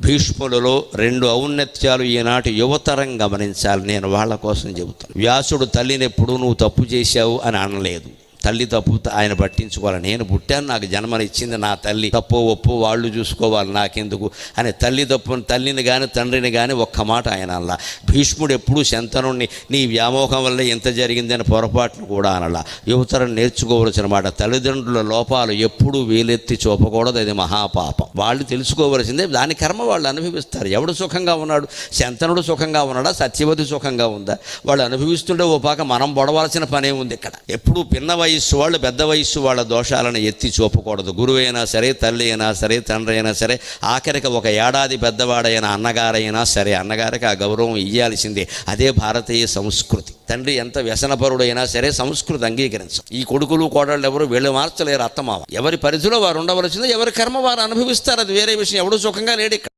భీష్ములలో 2 ఔన్నత్యాలు ఈనాటి యువతరం గమనించాలి. నేను వాళ్ళ కోసం చెబుతాను. వ్యాసుడు తల్లిని ఎప్పుడు నువ్వు తప్పు చేశావు అని అనలేదు. తల్లి తప్పు ఆయన పట్టించుకోవాలి. నేను పుట్టాను, నాకు జన్మనిచ్చింది నా తల్లి, తప్పు ఒప్పు వాళ్ళు చూసుకోవాలి, నాకెందుకు అని తల్లి తప్పుని తల్లిని కానీ తండ్రిని కానీ ఒక్క మాట ఆయన అనలా. భీష్ముడు ఎప్పుడూ శంతనుణ్ణి నీ వ్యామోహం వల్ల ఎంత జరిగిందని పొరపాటును కూడా అనలా. యువతరం నేర్చుకోవలసిన మాట, తల్లిదండ్రుల లోపాలు ఎప్పుడూ వేలెత్తి చూపకూడదు, అది మహాపాపం. వాళ్ళు తెలుసుకోవలసిందే, దాని కర్మ వాళ్ళు అనుభవిస్తారు. ఎవడు సుఖంగా ఉన్నాడు? శంతనుడు సుఖంగా ఉన్నాడా? సత్యవతి సుఖంగా ఉందా? వాళ్ళు అనుభవిస్తుంటే ఓ పాక మనం పొడవలసిన పనే ఉంది ఇక్కడ. ఎప్పుడూ పిన్న వయస్సు వాళ్ళు పెద్ద వయస్సు వాళ్ళ దోషాలను ఎత్తి చూపకూడదు. గురువు అయినా సరే, తల్లి అయినా సరే, తండ్రి అయినా సరే, ఆఖరికి ఒక ఏడాది పెద్దవాడైన అన్నగారైనా సరే, అన్నగారికి ఆ గౌరవం ఇయ్యాల్సిందే. అదే భారతీయ సంస్కృతి. తండ్రి ఎంత వ్యసనపరుడైనా సరే సంస్కృతి అంగీకరించం. ఈ కొడుకులు కోడళ్ళు ఎవరు వీళ్ళు మార్చలేరు. అత్తమావ ఎవరి పరిధిలో వారు ఉండవలసిందే, ఎవరి కర్మ వారు అనుభవిస్తారు, అది వేరే విషయం. ఎవడు సుఖంగా లేడు ఇక్కడ.